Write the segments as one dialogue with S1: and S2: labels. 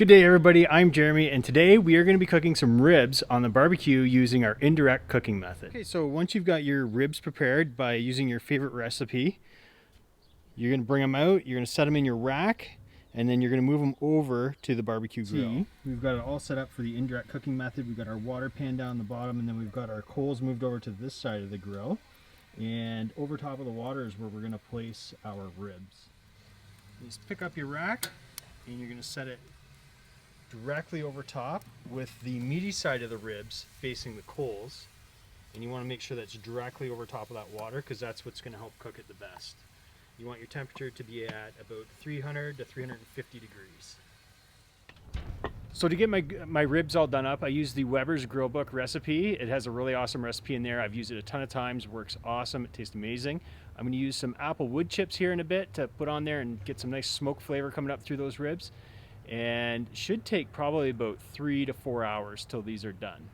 S1: Good day everybody, I'm Jeremy and today we are going to be cooking some ribs on the barbecue using our indirect cooking method. Okay, so once you've got your ribs prepared by using your favorite recipe, you're going to bring them out, you're going to set them in your rack, and then you're going to move them over to the barbecue grill. We've got it all set up for the indirect cooking method. We've got our water pan down the bottom, and then we've got our coals moved over to this side of the grill. And over top of the water is where we're going to place our ribs. You just pick up your rack and you're going to set it directly over top with the meaty side of the ribs facing the coals, and you want to make sure that's directly over top of that water because that's what's going to help cook it the best. You want your temperature to be at about 300 to 350 degrees. So to get my ribs all done up, I use the Weber's Grill Book recipe. It has a really awesome recipe in there. I've used it a ton of times, works awesome, it tastes amazing. I'm going to use some apple wood chips here in a bit to put on there and get some nice smoke flavor coming up through those ribs. And should take probably about 3 to 4 hours till these are done.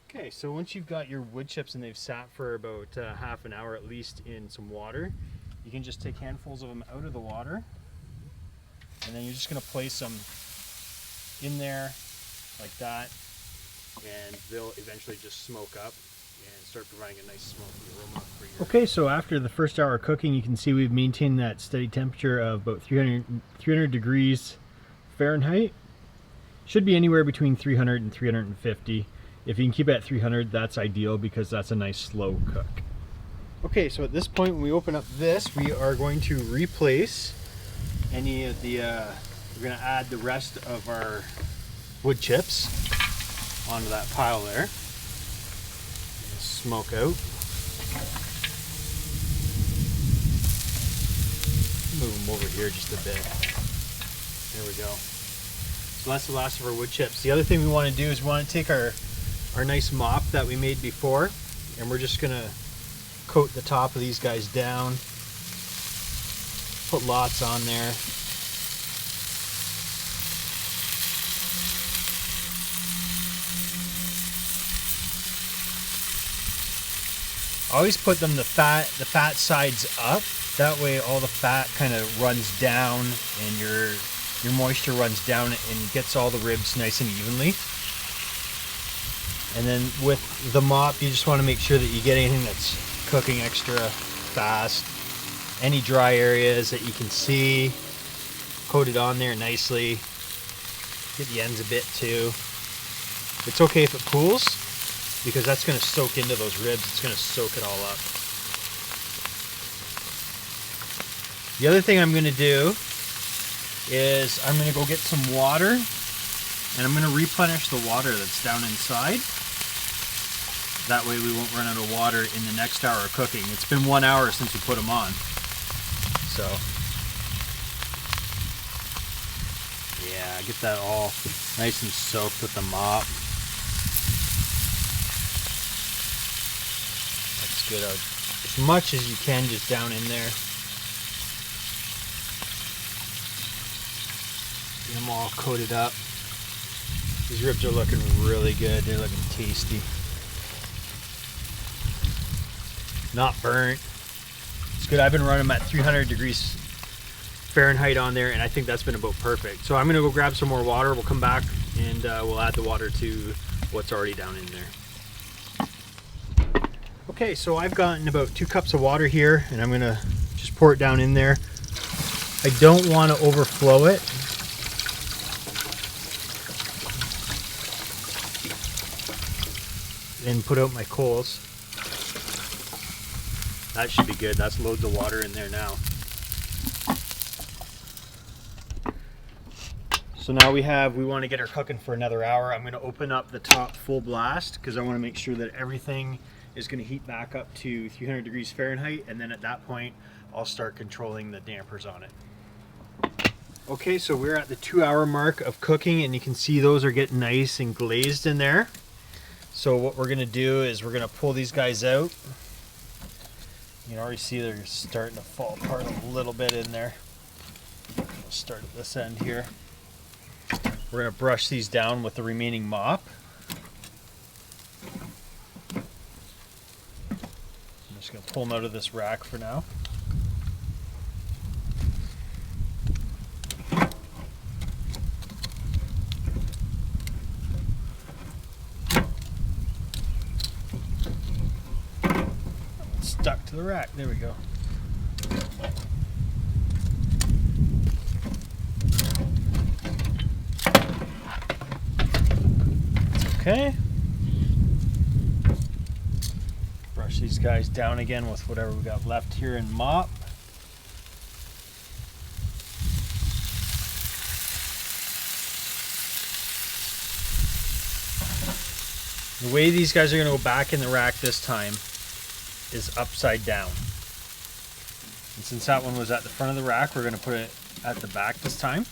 S1: Okay, so once you've got your wood chips and they've sat for about half an hour at least in some water, you can just take handfuls of them out of the water, and then you're just going to place them in there like that, and they'll eventually just smoke up and start providing a nice smoky aroma for your... Okay, so after the first hour of cooking, you can see we've maintained that steady temperature of about 300 degrees Fahrenheit. Should be anywhere between 300 and 350. If you can keep it at 300, that's ideal because that's a nice slow cook. Okay, so at this point when we open up this, we are going to replace any of the, we're going to add the rest of our wood chips onto that pile there. Smoke out. Move them over here just a bit. There we go. So that's the last of our wood chips. The other thing we want to do is we want to take our nice mop that we made before, and we're just going to coat the top of these guys down. Put lots on there. Always put them the fat sides up. That way all the fat kind of runs down and your moisture runs down and gets all the ribs nice and evenly. And then with the mop, you just want to make sure that you get anything that's cooking extra fast. Any dry areas that you can see, coat it on there nicely. Get the ends a bit too. It's okay if it cools, because that's going to soak into those ribs. It's going to soak it all up. The other thing I'm going to do is I'm going to go get some water, and I'm going to replenish the water that's down inside. That way we won't run out of water in the next hour of cooking. It's been 1 hour since we put them on. So, yeah, get that all nice and soaked with the mop. Good, as much as you can just down in there. Get them all coated up. These ribs are looking really good. They're looking tasty. Not burnt. It's good. I've been running them at 300 degrees Fahrenheit on there, and I think that's been about perfect. So I'm gonna go grab some more water. We'll come back and we'll add the water to what's already down in there. Okay, so I've gotten about 2 cups of water here, and I'm gonna just pour it down in there. I don't want to overflow it. And put out my coals. That should be good. That's loads of water in there now. So now we want to get her cooking for another hour. I'm gonna open up the top full blast because I want to make sure that everything is going to heat back up to 300 degrees Fahrenheit, and then at that point I'll start controlling the dampers on it. Okay, so we're at the 2-hour mark of cooking, and you can see those are getting nice and glazed in there. So what we're going to do is we're going to pull these guys out. You can already see they're starting to fall apart a little bit in there. We'll start at this end here. We're going to brush these down with the remaining mop. I'm just going to pull them out of this rack for now. to the rack. There we go. Okay. Brush these guys down again with whatever we got left here and mop. The way these guys are going to go back in the rack this time is upside down. And since that one was at the front of the rack, we're going to put it at the back this time.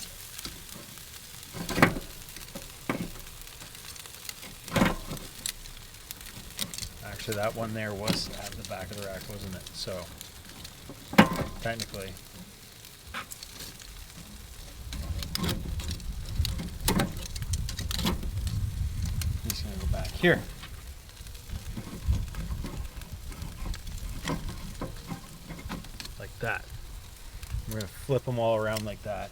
S1: Actually, that one there was at the back of the rack, wasn't it? So, technically. He's going to go back here. Like that. We're going to flip them all around like that.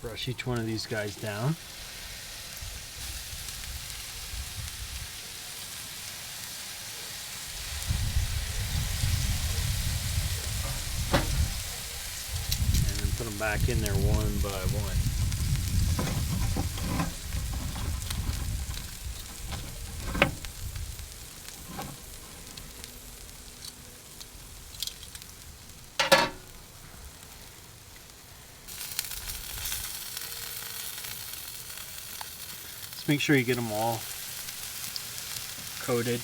S1: Brush each one of these guys down. And then put them back in there one by one. Just make sure you get them all coated.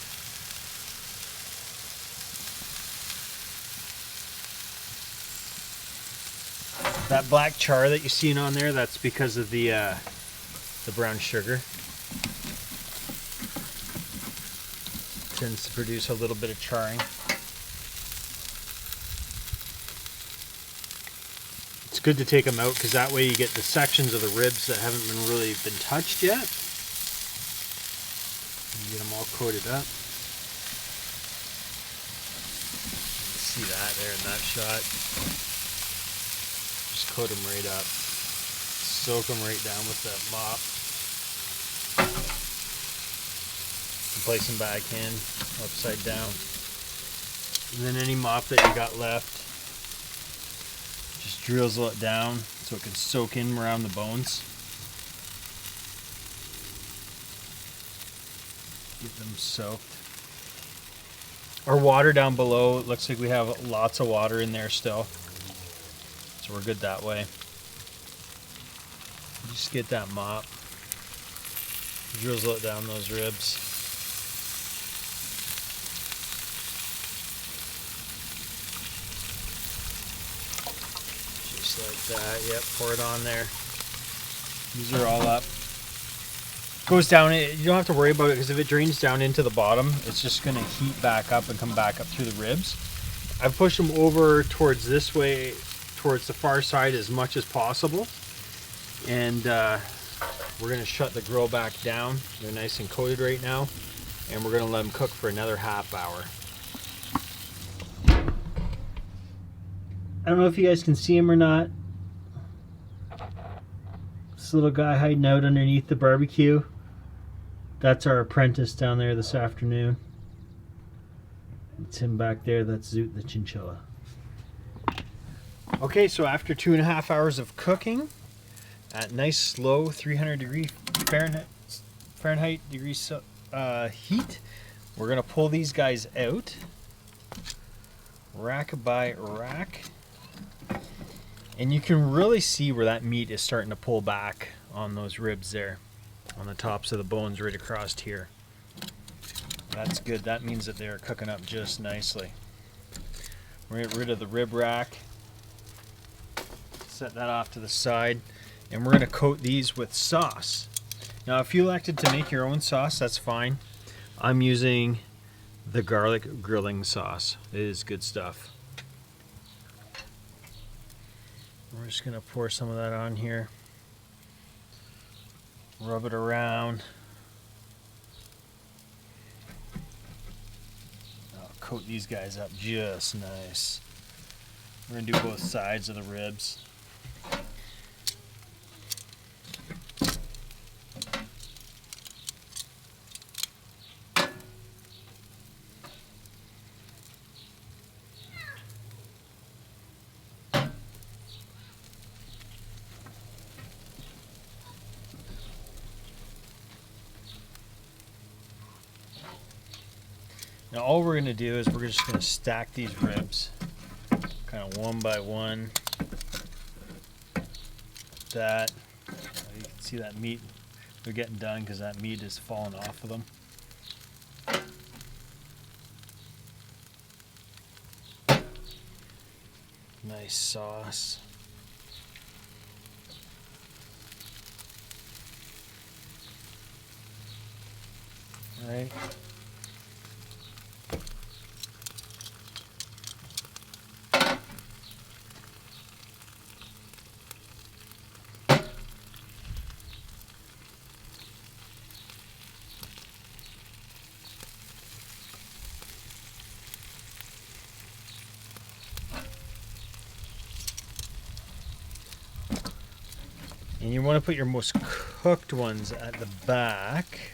S1: That black char that you're seeing on there, that's because of the brown sugar. Tends to produce a little bit of charring. It's good to take them out because that way you get the sections of the ribs that haven't really been touched yet. You get them all coated up. You can see that there in that shot. Just coat them right up. Soak them right down with that mop. And place them back in, upside down. And then any mop that you got left, just drizzle it down so it can soak in around the bones. Get them soaked. Our water down below, it looks like we have lots of water in there still. So we're good that way. Just get that mop. Drizzle it down those ribs. Just like that. Yep, pour it on there. These are all up. Goes down, you don't have to worry about it because if it drains down into the bottom, it's just going to heat back up and come back up through the ribs. I've pushed them over towards this way, towards the far side as much as possible. And we're going to shut the grill back down. They're nice and coated right now. And we're going to let them cook for another half hour. I don't know if you guys can see him or not. This little guy hiding out underneath the barbecue. That's our apprentice down there this afternoon. It's him back there. That's Zoot the chinchilla. Okay, so after 2.5 hours of cooking at nice slow 300 degree Fahrenheit degrees heat, we're gonna pull these guys out rack by rack, and you can really see where that meat is starting to pull back on those ribs there, on the tops of the bones right across here. That's good. That means that they're cooking up just nicely. We're gonna get rid of the rib rack. Set that off to the side, and we're going to coat these with sauce. Now if you elected to make your own sauce, that's fine. I'm using the garlic grilling sauce. It is good stuff. We're just going to pour some of that on here, rub it around. I'll coat these guys up just nice. We're going to do both sides of the ribs. Now all we're going to do is we're just going to stack these ribs kind of one by one. That, you can see that meat, they're getting done because that meat is falling off of them. Nice sauce. All right. And you want to put your most cooked ones at the back.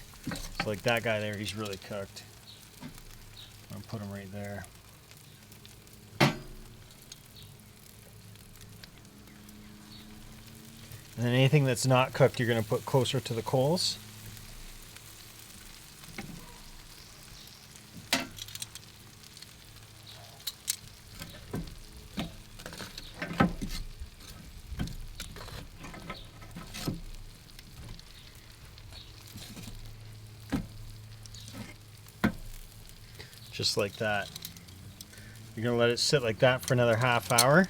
S1: So like that guy there, he's really cooked. I'm gonna put him right there. And then anything that's not cooked, you're gonna put closer to the coals. Just like that. You're gonna let it sit like that for another half hour,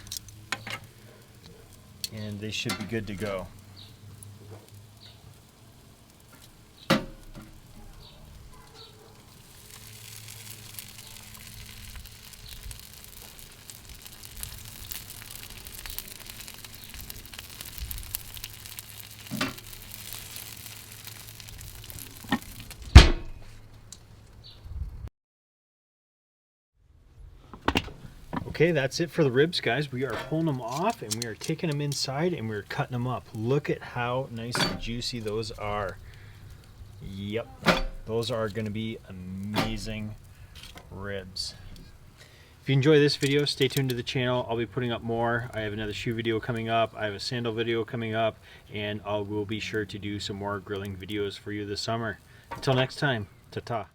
S1: and they should be good to go. Okay, that's it for the ribs, guys. We are pulling them off and we are taking them inside and we're cutting them up. Look at how nice and juicy those are. Yep, those are going to be amazing ribs. If you enjoy this video, stay tuned to the channel. I'll be putting up more. I have another shoe video coming up. I have a sandal video coming up, and I will be sure to do some more grilling videos for you this summer. Until next time, ta-ta.